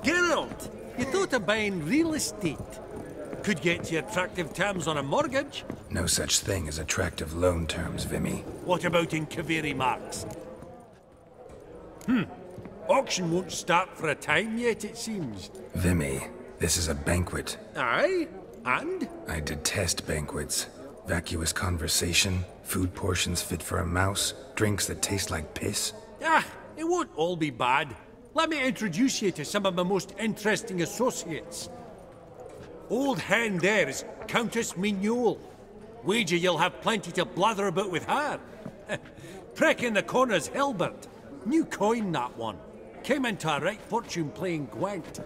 Geralt, you thought of buying real estate. Could get you attractive terms on a mortgage. No such thing as attractive loan terms, Vimy. What about in Kaveri Marks? Auction won't start for a time yet, it seems. Vimy, this is a banquet. Aye? And? I detest banquets. Vacuous conversation, food portions fit for a mouse, drinks that taste like piss. Ah, it won't all be bad. Let me introduce you to some of my most interesting associates. Old hen there is Countess Mignole. Wager you'll have plenty to blather about with her. Prick in the corner's Hilbert. New coin, that one. Came into a right fortune playing Gwent.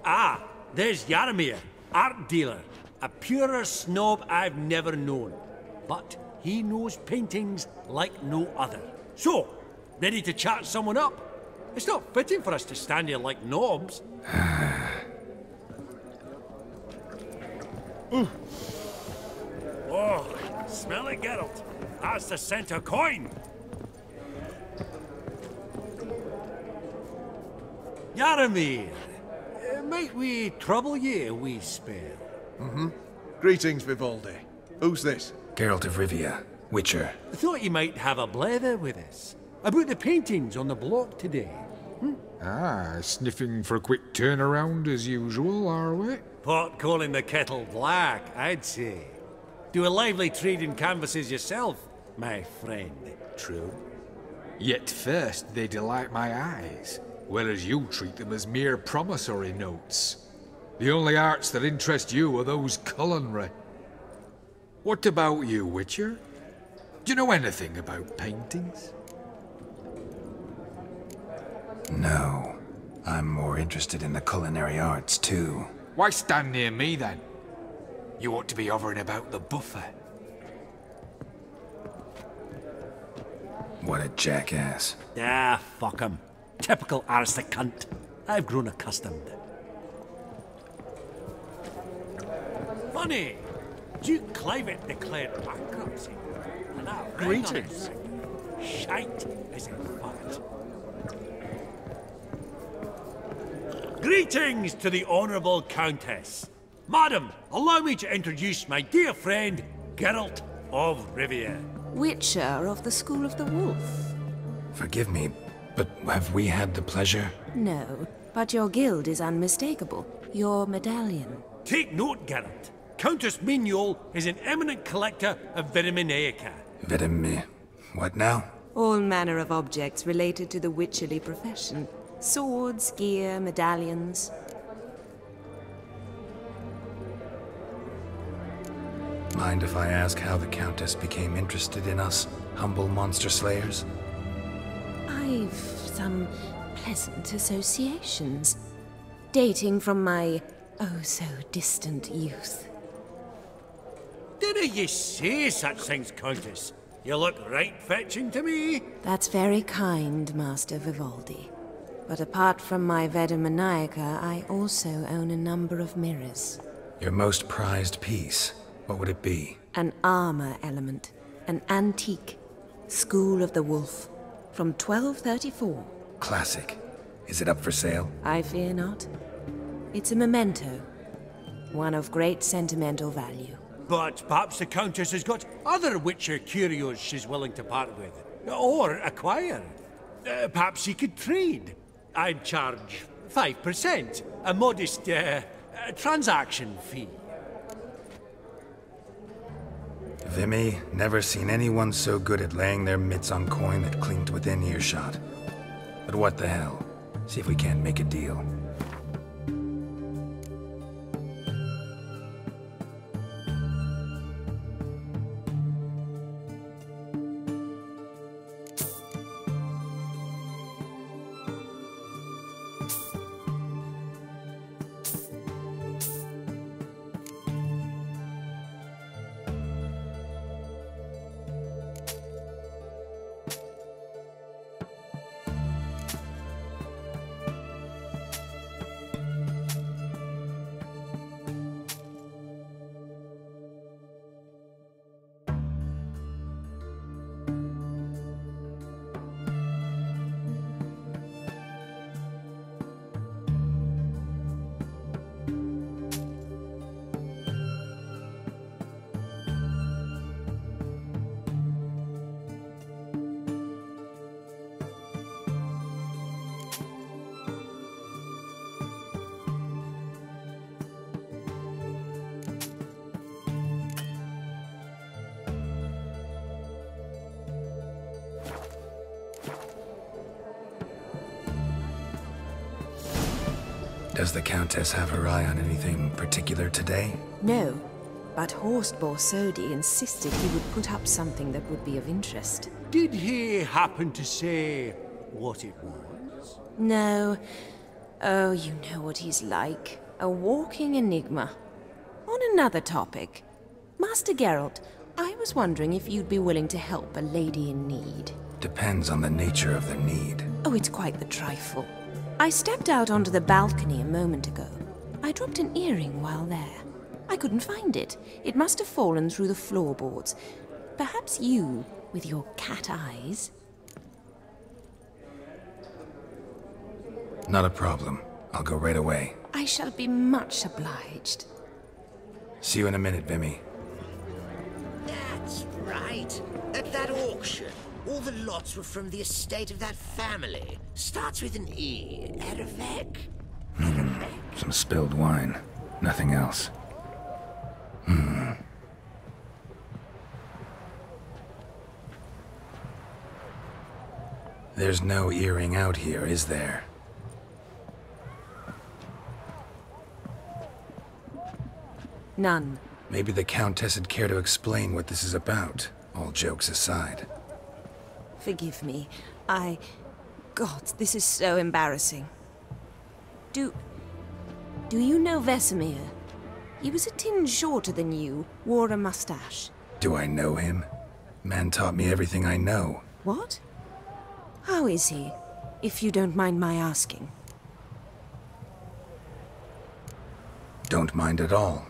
Ah, there's Yaromir, art dealer. A purer snob I've never known. But he knows paintings like no other. So, ready to chat someone up? It's not fitting for us to stand here like knobs. Oh, smell it, Geralt. That's the scent of coin. Yaromir, might we trouble ye a wee spell? Greetings, Vivaldi. Who's this? Geralt of Rivia, Witcher. Thought you might have a blether with us. About the paintings on the block today. Ah, sniffing for a quick turnaround as usual, are we? Pot calling the kettle black, I'd say. Do a lively trade in canvases yourself, my friend. True. Yet first they delight my eyes, whereas you treat them as mere promissory notes. The only arts that interest you are those culinary. What about you, Witcher? Do you know anything about paintings? No. I'm more interested in the culinary arts, too. Why stand near me, then? You ought to be hovering about the buffet. What a jackass. Ah, fuck him. Typical aristocrat. I've grown accustomed. Funny, Duke Clivet declared bankruptcy. And that ring on his finger. Shite is in fact. Greetings to the Honourable Countess. Madam, allow me to introduce my dear friend, Geralt of Rivia. Witcher of the School of the Wolf. Forgive me, but have we had the pleasure? No, but your guild is unmistakable. Your medallion. Take note, Geralt. Countess Mignole is an eminent collector of Vitaminaica. What now? All manner of objects related to the witcherly profession. Swords, gear, medallions. Mind if I ask how the Countess became interested in us, humble monster slayers? I've some pleasant associations, dating from my oh-so-distant youth. Didn't you say such things, Countess? You look right fetching to me. That's very kind, Master Vivaldi. But apart from my Vitaminaica, I also own a number of mirrors. Your most prized piece, what would it be? An armor element, an antique, School of the Wolf, from 1234. Classic. Is it up for sale? I fear not. It's a memento, one of great sentimental value. But perhaps the Countess has got other Witcher curios she's willing to part with. Or acquire. Perhaps she could trade. I'd charge 5%, a modest transaction fee. Vimy, never seen anyone so good at laying their mitts on coin that clinked within earshot. But what the hell? See if we can't make a deal. Does the Countess have her eye on anything particular today? No, but Horst Borsodi insisted he would put up something that would be of interest. Did he happen to say what it was? No. Oh, you know what he's like. A walking enigma. On another topic, Master Geralt, I was wondering if you'd be willing to help a lady in need. Depends on the nature of the need. Oh, it's quite the trifle. I stepped out onto the balcony a moment ago. I dropped an earring while there. I couldn't find it. It must have fallen through the floorboards. Perhaps you, with your cat eyes... Not a problem. I'll go right away. I shall be much obliged. See you in a minute, Vimy. That's right. At that auction, all the lots were from the estate of that family. Starts with an E. Erevek? Some spilled wine. Nothing else. There's no earring out here, is there? None. Maybe the Countess would care to explain what this is about, all jokes aside. Forgive me. God, this is so embarrassing. Do you know Vesemir? He was a tinge shorter than you, wore a mustache. Do I know him? Man taught me everything I know. What? How is he, if you don't mind my asking? Don't mind at all.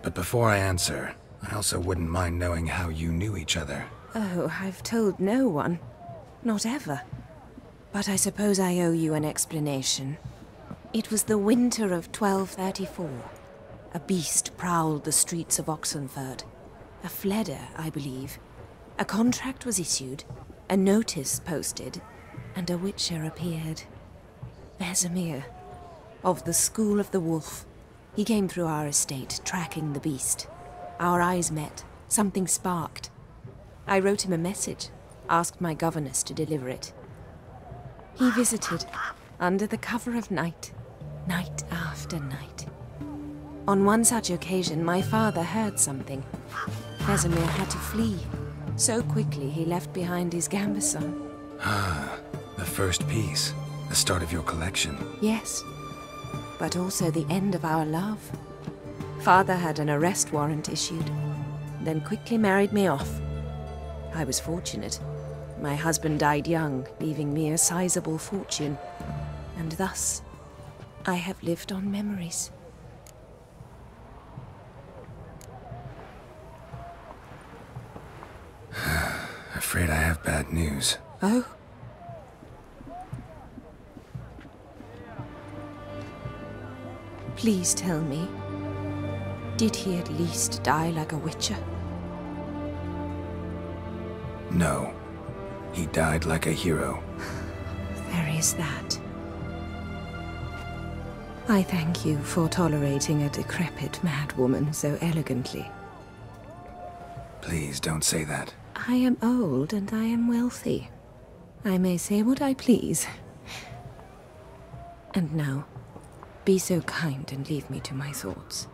But before I answer, I also wouldn't mind knowing how you knew each other. Oh, I've told no one. Not ever. But I suppose I owe you an explanation. It was the winter of 1234. A beast prowled the streets of Oxenford. A fledder, I believe. A contract was issued, a notice posted, and a witcher appeared. Vesemir, of the School of the Wolf. He came through our estate, tracking the beast. Our eyes met. Something sparked. I wrote him a message, asked my governess to deliver it. He visited, under the cover of night, night after night. On one such occasion, my father heard something. Vesemir had to flee. So quickly, he left behind his gambeson. Ah, the first piece. The start of your collection. Yes. But also the end of our love. Father had an arrest warrant issued, then quickly married me off. I was fortunate. My husband died young, leaving me a sizable fortune. And thus, I have lived on memories. Afraid I have bad news. Oh? Please tell me, did he at least die like a witcher? No. He died like a hero. There is that. I thank you for tolerating a decrepit madwoman so elegantly. Please don't say that. I am old and I am wealthy. I may say what I please. And now, be so kind and leave me to my thoughts.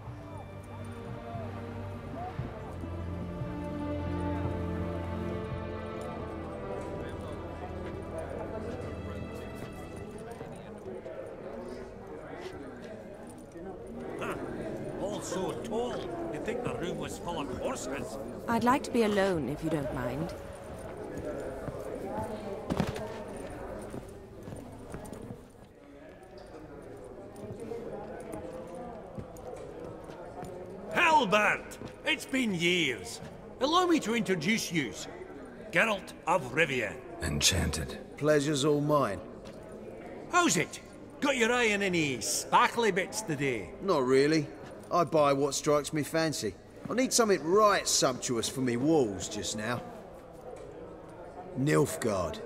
All so tall, you'd think the room was full of horses. I'd like to be alone, if you don't mind. Halbert! It's been years. Allow me to introduce you. Geralt of Rivia. Enchanted. Pleasure's all mine. How's it? Got your eye on any sparkly bits today? Not really. I buy what strikes me fancy. I need something right sumptuous for me walls just now. Nilfgaard.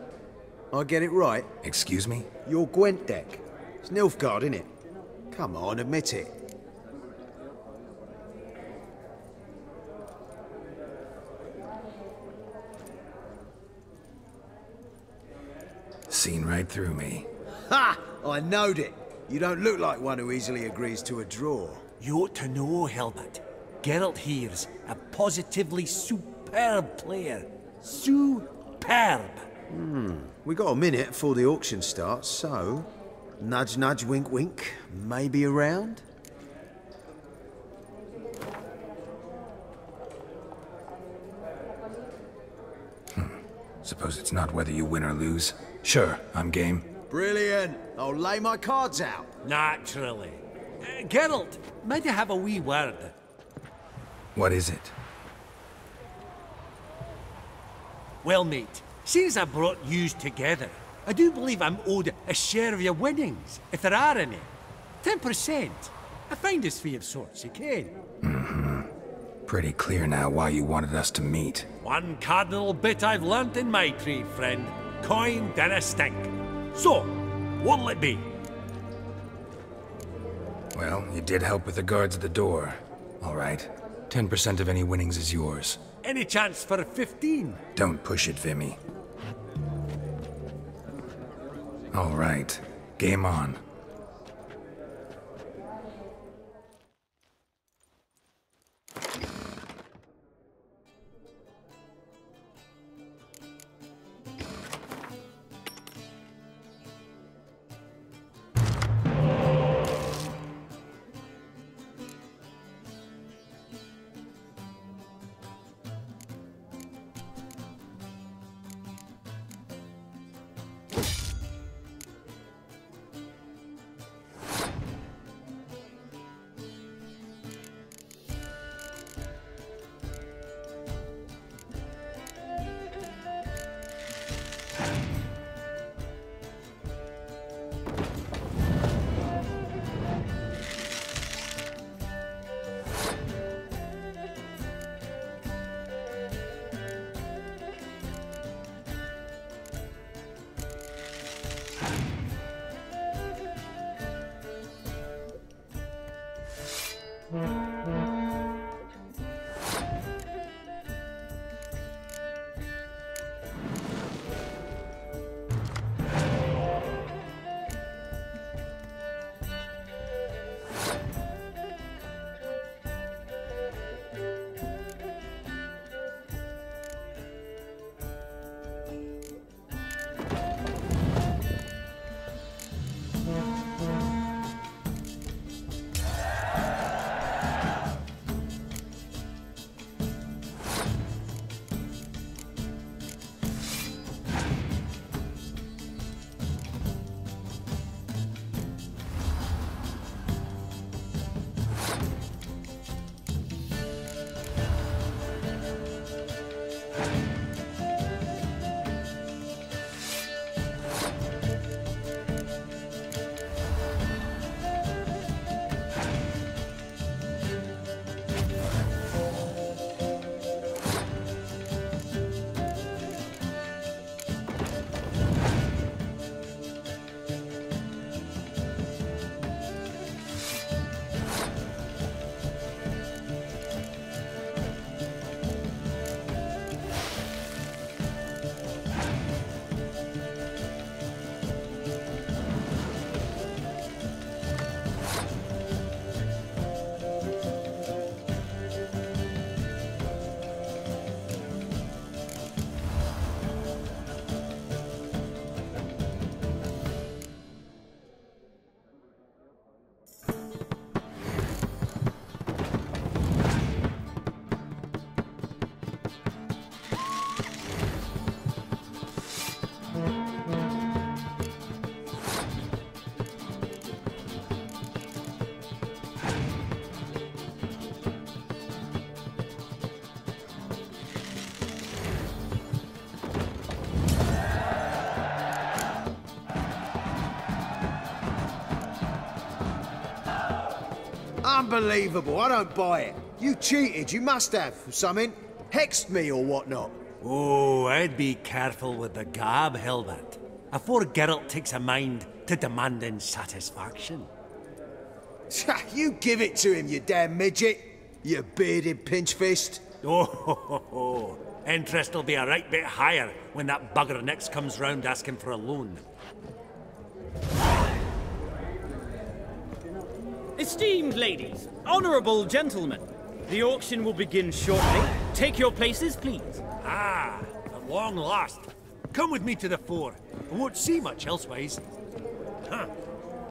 I get it right? Excuse me? Your Gwent deck. It's Nilfgaard, innit? Come on, admit it. Seen right through me. Ha! I knowed it. You don't look like one who easily agrees to a draw. You ought to know, Helmut. Geralt here's a positively superb player. Superb! We got a minute before the auction starts, so... Nudge, nudge, wink, wink. Maybe around? Suppose it's not whether you win or lose. Sure, I'm game. Brilliant. I'll lay my cards out. Naturally. Geralt, might I have a wee word? What is it? Well, mate, since I brought yous together, I do believe I'm owed a share of your winnings, if there are any. 10%. A finder's fee of sorts, you can. Pretty clear now why you wanted us to meet. One cardinal bit I've learnt in my trade, friend. Coin dinna stink. So, what'll it be? Well, you did help with the guards at the door. All right. 10% of any winnings is yours. Any chance for a 15? Don't push it, Vimy. All right. Game on. Unbelievable, I don't buy it. You cheated, you must have, or something. Hexed me or whatnot. Oh, I'd be careful with the gab, Helmut. Afore Geralt takes a mind to demanding satisfaction. You give it to him, you damn midget. You bearded pinchfist. Oh, interest will be a right bit higher when that bugger next comes round asking for a loan. Esteemed ladies, honorable gentlemen, the auction will begin shortly. Take your places, please. Ah, at long last. Come with me to the fore. I won't see much elsewise. Huh.